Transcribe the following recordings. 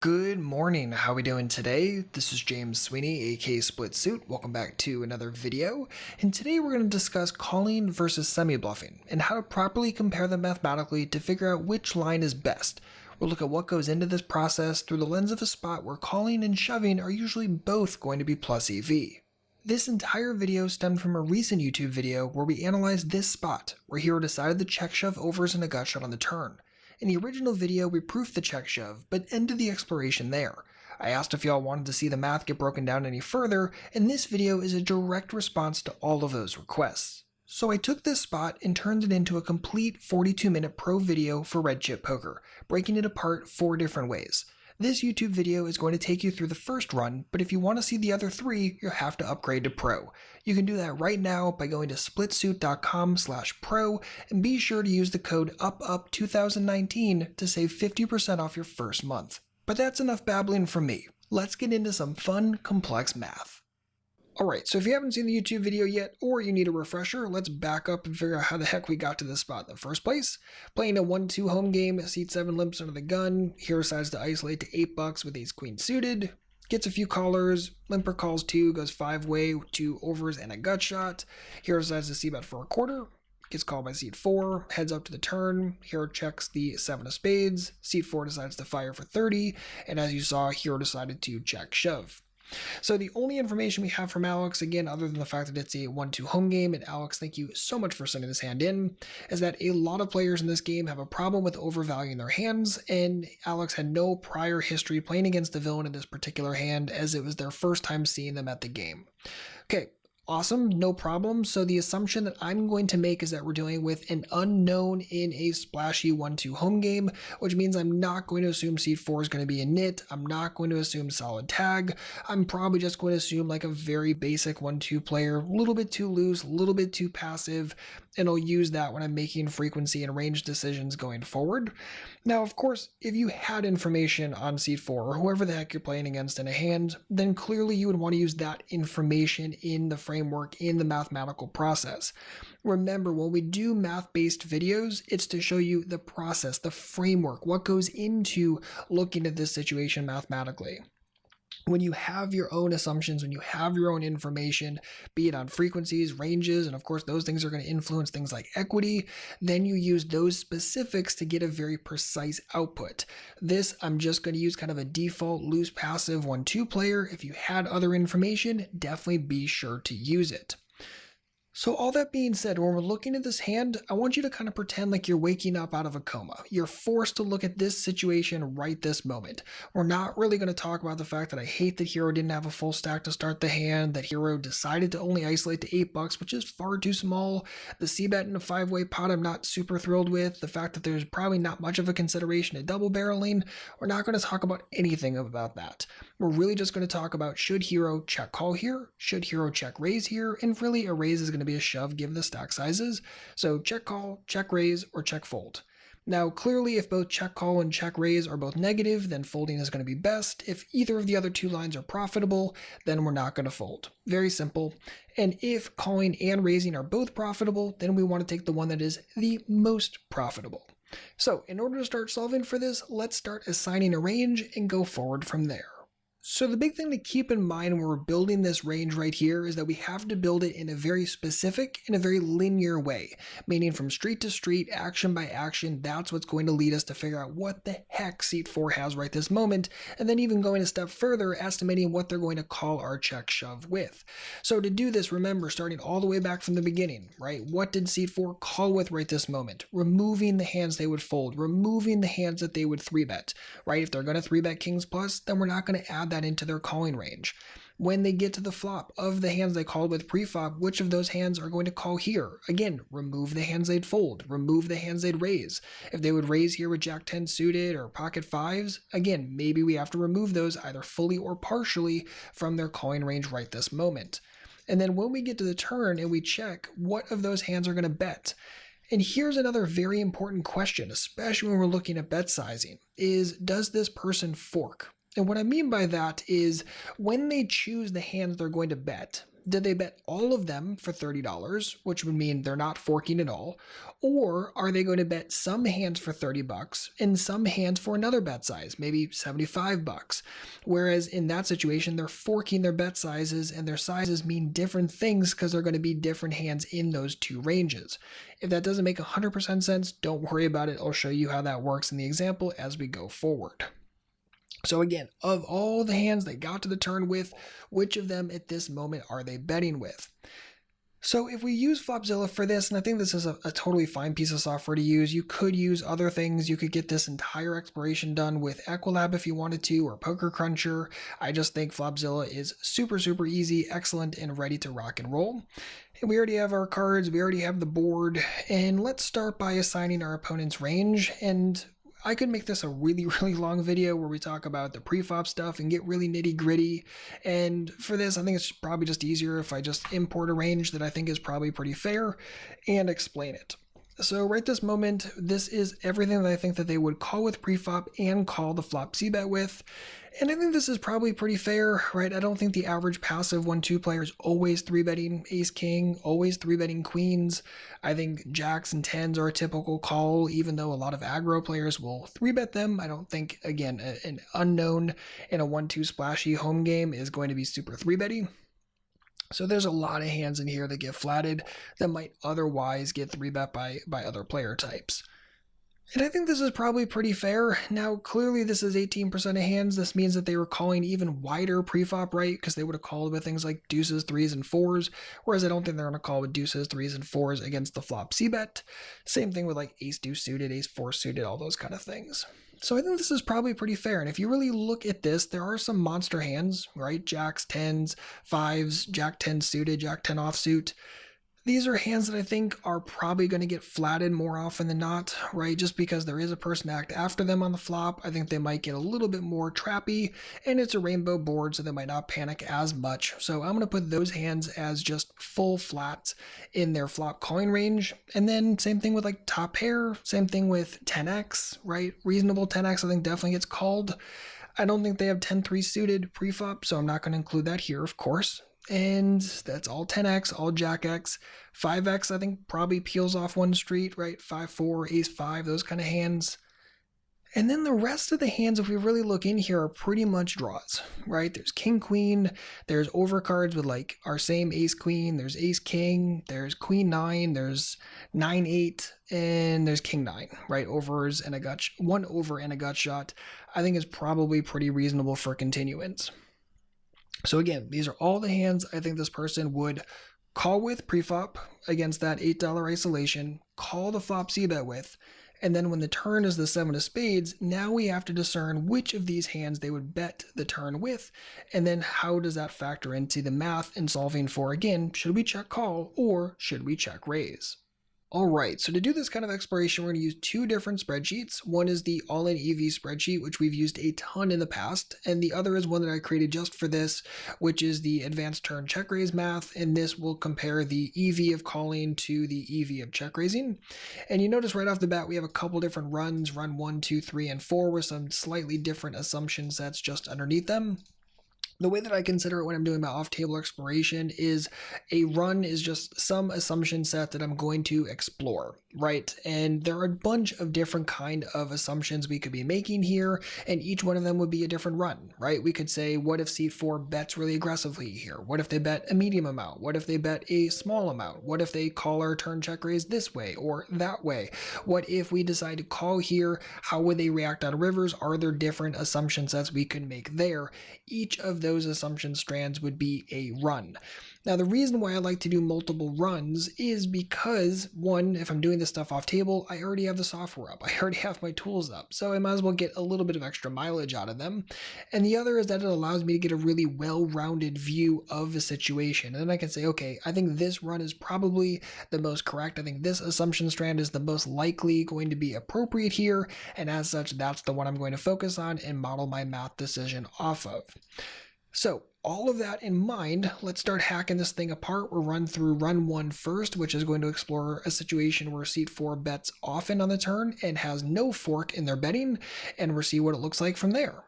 Good morning, how we doing today? This is James Sweeney, aka SplitSuit. Welcome back to another video. And today we're going to discuss calling versus semi-bluffing and how to properly compare them mathematically to figure out which line is best. We'll look at what goes into this process through the lens of a spot where calling and shoving are usually both going to be plus EV. This entire video stemmed from a recent YouTube video where we analyzed this spot, where Hero decided to check shove overs and a gutshot on the turn. In the original video, we proofed the check shove, but ended the exploration there. I asked if y'all wanted to see the math get broken down any further, and this video is a direct response to all of those requests. So I took this spot and turned it into a complete 42-minute pro video for red chip poker, breaking it apart 4 different ways. This YouTube video is going to take you through the first run, but if you want to see the other 3, you'll have to upgrade to Pro. You can do that right now by going to splitsuit.com/pro and be sure to use the code UPUP2019 to save 50% off your first month. But that's enough babbling from me. Let's get into some fun, complex math. Alright, so if you haven't seen the YouTube video yet, or you need a refresher, let's back up and figure out how the heck we got to this spot in the first place. Playing a 1-2 home game, seat 7 limps under the gun, Hero decides to isolate to $8 with ace-queen suited, gets a few callers, limper calls 2, goes 5-way, 2 overs and a gutshot. Hero decides to c-bet for a quarter, gets called by seat 4, heads up to the turn, Hero checks the 7 of spades, seat 4 decides to fire for 30, and as you saw, Hero decided to check shove. So the only information we have from Alex, again, other than the fact that it's a 1-2 home game, and Alex, thank you so much for sending this hand in, is that a lot of players in this game have a problem with overvaluing their hands, and Alex had no prior history playing against the villain in this particular hand, as it was their first time seeing them at the game. Okay. Awesome, no problem. So the assumption that I'm going to make is that we're dealing with an unknown in a splashy 1-2 home game, which means I'm not going to assume seat 4 is going to be a nit. I'm not going to assume solid tag. I'm probably just going to assume like a very basic 1-2 player, a little bit too loose, a little bit too passive, and I'll use that when I'm making frequency and range decisions going forward. Now, of course, if you had information on seat 4 or whoever the heck you're playing against in a hand, then clearly you would want to use that information in the framework, in the mathematical process. Remember, when we do math-based videos, it's to show you the process, the framework, what goes into looking at this situation mathematically. When you have your own assumptions, when you have your own information, be it on frequencies, ranges, and of course those things are going to influence things like equity, then you use those specifics to get a very precise output. This, I'm just going to use kind of a default loose passive 1-2 player. If you had other information, definitely be sure to use it. So all that being said, when we're looking at this hand, I want you to kind of pretend like you're waking up out of a coma. You're forced to look at this situation right this moment. We're not really going to talk about the fact that I hate that Hero didn't have a full stack to start the hand, that Hero decided to only isolate to $8, which is far too small. The c-bet in a 5-way pot I'm not super thrilled with. The fact that there's probably not much of a consideration to double barreling. We're not going to talk about anything about that. We're really just going to talk about should Hero check call here, should Hero check raise here, and really a raise is going to be a shove given the stack sizes. So check call, check raise, or check fold. Now clearly if both check call and check raise are both negative, then folding is going to be best. If either of the other 2 lines are profitable, then we're not going to fold. Very simple. And if calling and raising are both profitable, then we want to take the one that is the most profitable. So in order to start solving for this, let's start assigning a range and go forward from there. So the big thing to keep in mind when we're building this range right here is that we have to build it in a very specific and a very linear way, meaning from street to street, action by action. That's what's going to lead us to figure out what the heck seat 4 has right this moment, and then even going a step further, estimating what they're going to call our check shove with. So to do this, remember, starting all the way back from the beginning, right? What did seat 4 call with right this moment? Removing the hands they would fold, removing the hands that they would 3-bet, right? If they're going to 3-bet kings plus, then we're not going to add that into their calling range. When they get to the flop of the hands they called with pre-flop, which of those hands are going to call here? Again, remove the hands they'd fold, remove the hands they'd raise. If they would raise here with Jack 10 suited or pocket 5s, again, maybe we have to remove those either fully or partially from their calling range right this moment. And then when we get to the turn and we check, what of those hands are going to bet? And here's another very important question, especially when we're looking at bet sizing, is does this person fork? And what I mean by that is when they choose the hands they're going to bet, Did they bet all of them for $30, which would mean they're not forking at all? Or are they going to bet some hands for $30 and some hands for another bet size, maybe $75? Whereas in that situation, they're forking their bet sizes, and their sizes mean different things because they're going to be different hands in those two ranges. If that doesn't make 100% sense, don't worry about it. I'll show you how that works in the example as we go forward. So again, of all the hands they got to the turn with, which of them at this moment are they betting with? So if we use Flopzilla for this, and I think this is a totally fine piece of software to use, you could use other things. You could get this entire exploration done with Equilab if you wanted to, or Poker Cruncher. I just think Flopzilla is super, super easy, excellent, and ready to rock and roll. And we already have our cards, we already have the board, and let's start by assigning our opponent's range. And I could make this a really, really long video where we talk about the preflop stuff and get really nitty gritty. And for this, I think it's probably just easier if I just import a range that I think is probably pretty fair and explain it. So right this moment, this is everything that I think that they would call with preflop and call the flop c-bet with. And I think this is probably pretty fair, right? I don't think the average passive 1-2 player is always 3-betting ace-king, always 3-betting queens. I think jacks and tens are a typical call, even though a lot of aggro players will 3-bet them. I don't think, again, an unknown in a 1-2 splashy home game is going to be super 3-betting. So there's a lot of hands in here that get flatted that might otherwise get 3-bet by other player types. And I think this is probably pretty fair. Now, clearly this is 18% of hands. This means that they were calling even wider preflop, right? Because they would have called with things like deuces, threes, and fours. Whereas I don't think they're going to call with deuces, threes, and fours against the flop c-bet. Same thing with like ace-deuce suited, ace-four suited, all those kind of things. So I think this is probably pretty fair. And if you really look at this, there are some monster hands, right? Jacks, tens, fives, jack 10 suited, jack 10 offsuit. These are hands that I think are probably going to get flatted more often than not, right? Just because there is a person to act after them on the flop. I think they might get a little bit more trappy, and it's a rainbow board, so they might not panic as much. So I'm going to put those hands as just full flats in their flop calling range. And then same thing with like top pair, same thing with 10x, right? Reasonable 10x I think definitely gets called. I don't think they have 10-3 suited preflop, so I'm not going to include that here, of course. And that's all 10x, all jack x. 5x I think probably peels off one street, right? 5-4, ace-5, those kind of hands. And then the rest of the hands, if we really look in here, are pretty much draws, right? There's king-queen, there's overcards with like our same ace-queen, there's ace-king, there's queen-9, there's 9-8, and there's king-9, right? Overs and one over and a gut shot, I think is probably pretty reasonable for continuance. So again, these are all the hands I think this person would call with preflop against that $8 isolation, call the flop c-bet with, and then when the turn is the 7 of spades, now we have to discern which of these hands they would bet the turn with, and then how does that factor into the math in solving for, again, should we check call or should we check raise? Alright, so to do this kind of exploration, we're going to use two different spreadsheets. One is the all-in EV spreadsheet, which we've used a ton in the past, and the other is one that I created just for this, which is the advanced turn check raise math, and this will compare the EV of calling to the EV of check raising. And you notice right off the bat we have a couple different runs, run 1, 2, 3, and 4, with some slightly different assumption sets just underneath them. The way that I consider it when I'm doing my off-table exploration is a run is just some assumption set that I'm going to explore, right? And there are a bunch of different kind of assumptions we could be making here, and each one of them would be a different run, right? We could say, what if seat 4 bets really aggressively here? What if they bet a medium amount? What if they bet a small amount? What if they call our turn check raise this way or that way? What if we decide to call here? How would they react on rivers? Are there different assumption sets we could make there? Each of those assumption strands would be a run. Now, the reason why I like to do multiple runs is because, one, if I'm doing this stuff off table, I already have the software up. I already have my tools up, so I might as well get a little bit of extra mileage out of them. And the other is that it allows me to get a really well-rounded view of the situation. And then I can say, okay, I think this run is probably the most correct. I think this assumption strand is the most likely going to be appropriate here. And as such, that's the one I'm going to focus on and model my math decision off of. So all of that in mind, let's start hacking this thing apart. We'll run through run 1 first, which is going to explore a situation where seat 4 bets often on the turn and has no fork in their betting, and we'll see what it looks like from there.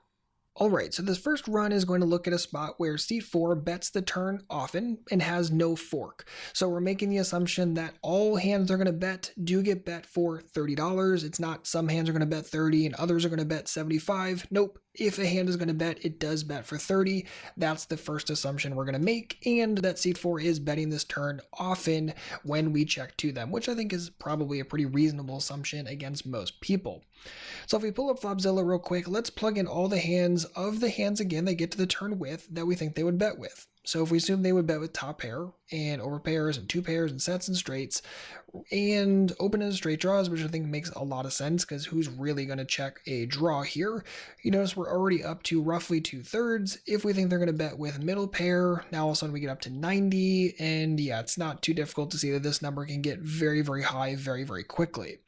Alright, so this first run is going to look at a spot where seat 4 bets the turn often and has no fork. So we're making the assumption that all hands they're going to bet do get bet for $30. It's not some hands are going to bet 30 and others are going to bet 75. Nope. If a hand is going to bet, it does bet for 30. That's the first assumption we're going to make, and that seat 4 is betting this turn often when we check to them, which I think is probably a pretty reasonable assumption against most people. So if we pull up Flopzilla real quick, let's plug in all the hands again they get to the turn with that we think they would bet with. So if we assume they would bet with top pair and over pairs and two pairs and sets and straights and open and straight draws, which I think makes a lot of sense because who's really going to check a draw here? You notice we're already up to roughly 2/3. If we think they're going to bet with middle pair, now all of a sudden we get up to 90, and yeah, it's not too difficult to see that this number can get very, very high very, very quickly.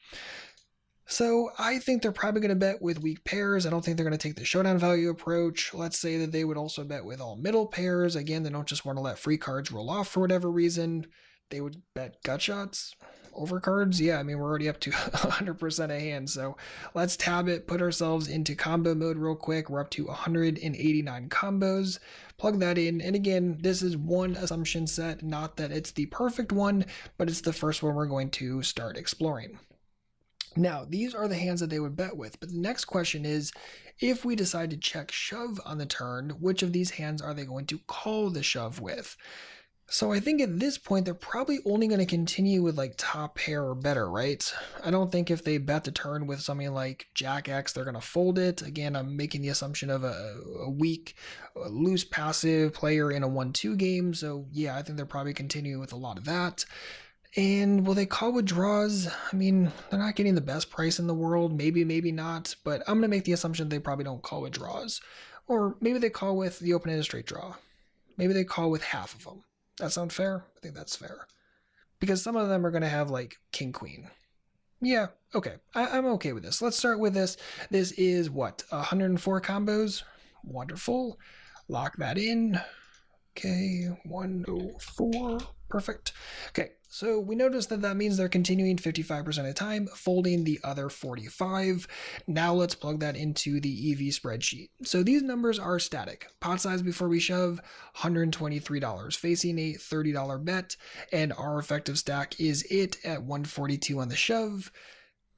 So I think they're probably going to bet with weak pairs. I don't think they're going to take the showdown value approach. Let's say that they would also bet with all middle pairs. Again, they don't just want to let free cards roll off for whatever reason. They would bet gutshots over cards. Yeah, I mean, we're already up to 100% of hands. So let's tab it, put ourselves into combo mode real quick. We're up to 189 combos. Plug that in. And again, this is one assumption set, not that it's the perfect one, but it's the first one we're going to start exploring. Now, these are the hands that they would bet with, but the next question is, if we decide to check shove on the turn, which of these hands are they going to call the shove with? So I think at this point, they're probably only going to continue with like top pair or better, right? I don't think if they bet the turn with something like Jack X, they're going to fold it. Again, I'm making the assumption of a weak, loose passive player in a 1-2 game. So yeah, I think they're probably continuing with a lot of that. And will they call with draws? I mean, they're not getting the best price in the world. Maybe, maybe not. But I'm going to make the assumption they probably don't call with draws. Or maybe they call with the open-ended straight draw. Maybe they call with half of them. That sound fair? I think that's fair. Because some of them are going to have like king, queen. Yeah, okay. I'm okay with this. Let's start with this. This is what? 104 combos? Wonderful. Lock that in. Okay, 104. Perfect. Okay, so we notice that means they're continuing 55% of the time, folding the other 45. Now let's plug that into the EV spreadsheet. So these numbers are static. Pot size before we shove, $123, facing a $30 bet, and our effective stack is it at 142 on the shove.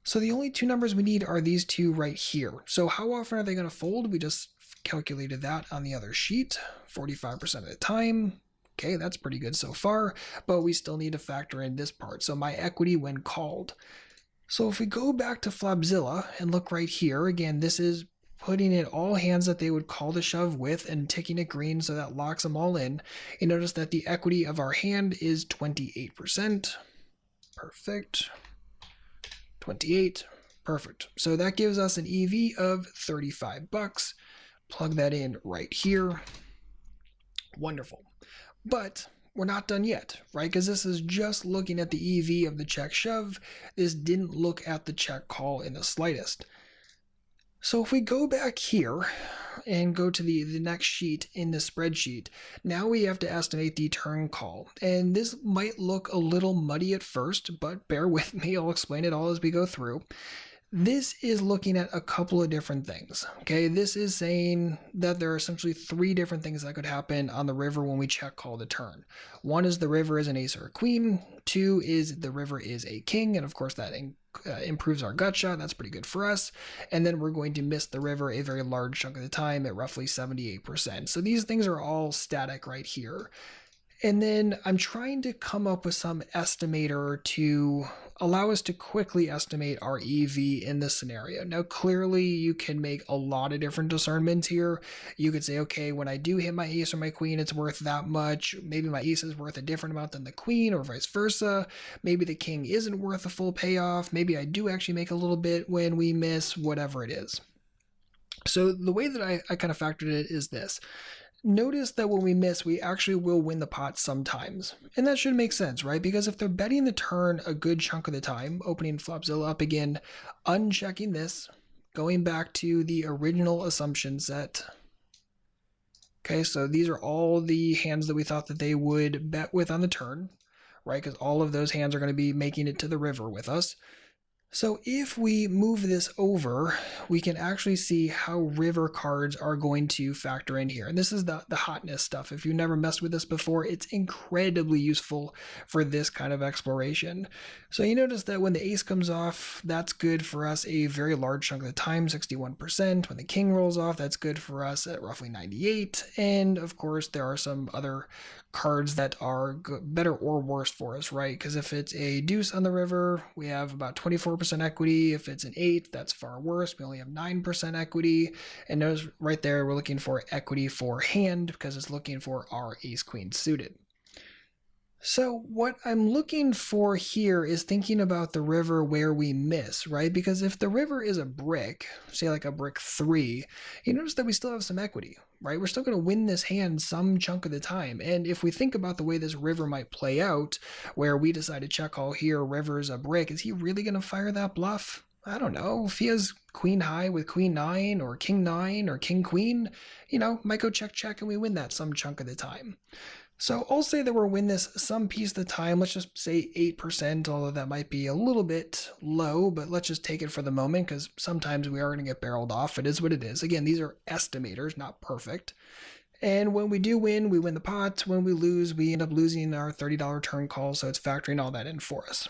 So the only two numbers we need are these two right here. So how often are they going to fold? We just calculated that on the other sheet, 45% of the time. Okay, that's pretty good so far, but we still need to factor in this part. So my equity when called. So if we go back to Flopzilla and look right here, again, this is putting in all hands that they would call the shove with and ticking it green, so that locks them all in. You notice that the equity of our hand is 28%. Perfect. 28. Perfect. So that gives us an EV of $35. Plug that in right here. Wonderful. But we're not done yet, right? Because this is just looking at the EV of the check shove. This didn't look at the check call in the slightest. So if we go back here and go to the next sheet in the spreadsheet, now we have to estimate the turn call. And this might look a little muddy at first, but bear with me, I'll explain it all as we go through. This is looking at a couple of different things, okay? This is saying that there are essentially three different things that could happen on the river when we check call the turn. One is the river is an ace or a queen. Two is the river is a king, and of course that improves our gut shot. That's pretty good for us. And then we're going to miss the river a very large chunk of the time at roughly 78%. So these things are all static right here. And then I'm trying to come up with some estimator to allow us to quickly estimate our EV in this scenario. Now, clearly you can make a lot of different discernments here. You could say, okay, when I do hit my ace or my queen, it's worth that much. Maybe my ace is worth a different amount than the queen, or vice versa. Maybe the king isn't worth a full payoff. Maybe I do actually make a little bit when we miss, whatever it is. So the way that I kind of factored it is this. Notice that when we miss, we actually will win the pot sometimes. And that should make sense, right? Because if they're betting the turn a good chunk of the time, opening Flopzilla up again, unchecking this, going back to the original assumption set. Okay, so these are all the hands that we thought that they would bet with on the turn, right? Because all of those hands are going to be making it to the river with us. So if we move this over, we can actually see how river cards are going to factor in here. And this is the hotness stuff. If you've never messed with this before, it's incredibly useful for this kind of exploration. So you notice that when the ace comes off, that's good for us a very large chunk of the time, 61%. When the king rolls off, that's good for us at roughly 98%. And of course, there are some other cards that are better or worse for us, right? Because if it's a deuce on the river, we have about 24% equity. If it's an 8, that's far worse. We only have 9% equity. And notice right there, we're looking for equity for hand because it's looking for our ace queen suited. So what I'm looking for here is thinking about the river where we miss, right? Because if the river is a brick, say like a brick 3, you notice that we still have some equity, right? We're still going to win this hand some chunk of the time. And if we think about the way this river might play out, where we decide to check call here, river's a brick, is he really going to fire that bluff? I don't know. If he has queen high with queen 9 or king 9 or king queen, might go check check and we win that some chunk of the time. So I'll say that we'll win this some piece of the time. Let's just say 8%, although that might be a little bit low, but let's just take it for the moment because sometimes we are going to get barreled off. It is what it is. Again, these are estimators, not perfect. And when we do win, we win the pot. When we lose, we end up losing our $30 turn call, so it's factoring all that in for us.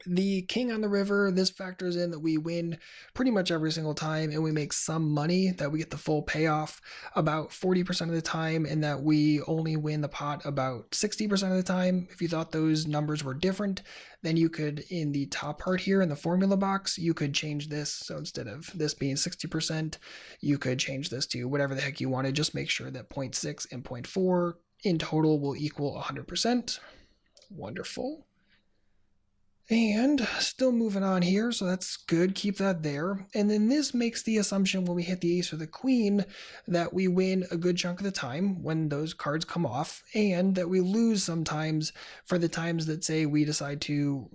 The king on the river, this factors in that we win pretty much every single time and we make some money, that we get the full payoff about 40% of the time, and that we only win the pot about 60% of the time. If you thought those numbers were different, then you could, in the top part here in the formula box, you could change this. So instead of this being 60%, you could change this to whatever the heck you wanted. Just make sure that 0.6 and 0.4 in total will equal 100%. Wonderful. And still moving on here, so that's good, keep that there. And then this makes the assumption when we hit the ace or the queen that we win a good chunk of the time when those cards come off, and that we lose sometimes for the times that, say, we decide to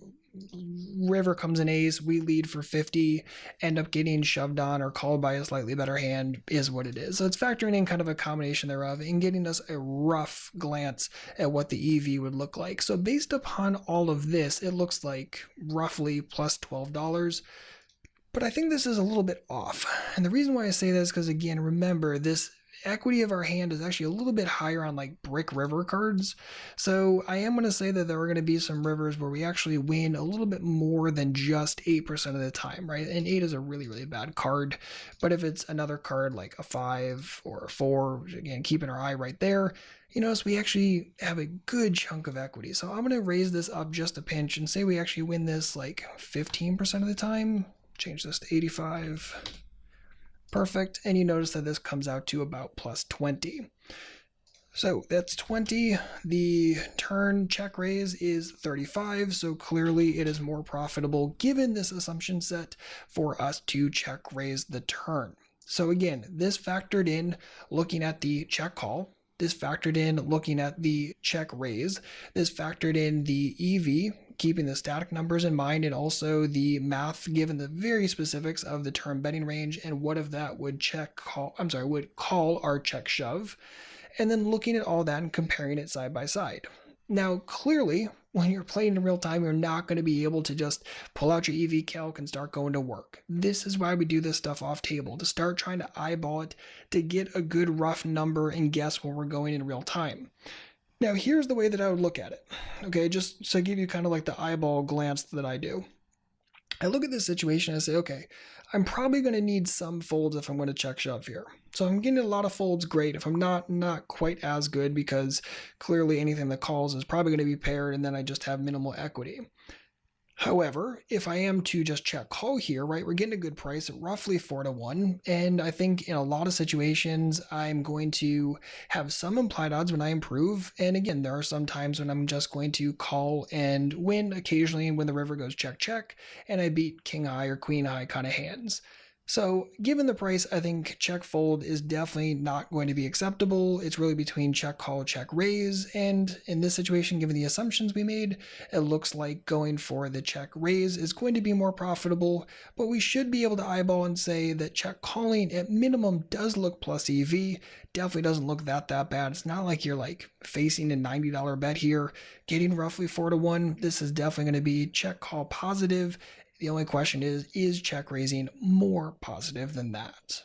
river comes an ace, we lead for 50, end up getting shoved on or called by a slightly better hand, is what it is. So it's factoring in kind of a combination thereof and getting us a rough glance at what the EV would look like. So based upon all of this, it looks like roughly plus $12. But I think this is a little bit off. And the reason why I say that is because, again, remember, this equity of our hand is actually a little bit higher on like brick river cards. So I am going to say that there are going to be some rivers where we actually win a little bit more than just 8% of the time, right? And 8 is a really, really bad card. But if it's another card like a 5 or a 4, again, keeping our eye right there, so we actually have a good chunk of equity. So I'm going to raise this up just a pinch and say we actually win this like 15% of the time. Change this to 85. Perfect, and you notice that this comes out to about plus 20. So that's 20. The turn check raise is 35, so clearly it is more profitable given this assumption set for us to check raise the turn. So again, this factored in looking at the check call. This factored in looking at the check raise. This factored in the EV, keeping the static numbers in mind, and also the math given the very specifics of the turn betting range and what if that would would call our check shove, and then looking at all that and comparing it side by side. Now, clearly, when you're playing in real time, you're not going to be able to just pull out your EV calc and start going to work. This is why we do this stuff off table, to start trying to eyeball it, to get a good rough number and guess where we're going in real time. Now, here's the way that I would look at it, okay, just to give you kind of like the eyeball glance that I do. I look at this situation and I say, okay, I'm probably going to need some folds if I'm going to check shove here. So if I'm getting a lot of folds, great. If I'm not quite as good, because clearly anything that calls is probably going to be paired and then I just have minimal equity. However, if I am to just check call here, right, we're getting a good price at roughly 4-1. And I think in a lot of situations, I'm going to have some implied odds when I improve. And again, there are some times when I'm just going to call and win occasionally when the river goes check, check, and I beat king high or queen high kind of hands. So given the price, I think check fold is definitely not going to be acceptable. It's really between check call, check raise. And in this situation, given the assumptions we made, it looks like going for the check raise is going to be more profitable. But we should be able to eyeball and say that check calling at minimum does look plus EV. Definitely doesn't look that bad. It's not like you're like facing a $90 bet here. Getting roughly 4-1, this is definitely going to be check call positive. The only question is check raising more positive than that?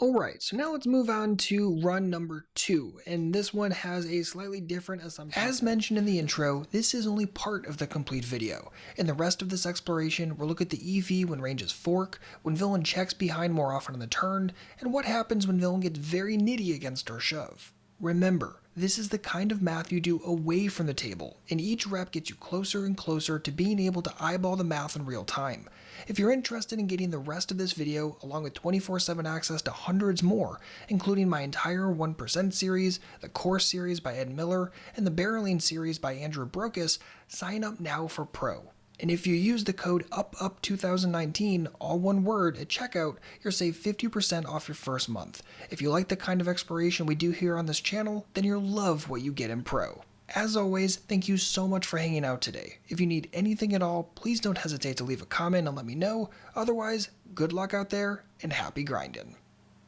Alright, so now let's move on to run number 2, and this one has a slightly different assumption. As mentioned in the intro, this is only part of the complete video. In the rest of this exploration, we'll look at the EV when ranges fork, when villain checks behind more often on the turn, and what happens when villain gets very nitty against our shove. Remember, this is the kind of math you do away from the table, and each rep gets you closer and closer to being able to eyeball the math in real time. If you're interested in getting the rest of this video, along with 24/7 access to hundreds more, including my entire 1% series, the Course series by Ed Miller, and the Barreling series by Andrew Brokus, sign up now for Pro. And if you use the code UPUP2019, all one word, at checkout, you'll save 50% off your first month. If you like the kind of exploration we do here on this channel, then you'll love what you get in Pro. As always, thank you so much for hanging out today. If you need anything at all, please don't hesitate to leave a comment and let me know. Otherwise, good luck out there and happy grinding.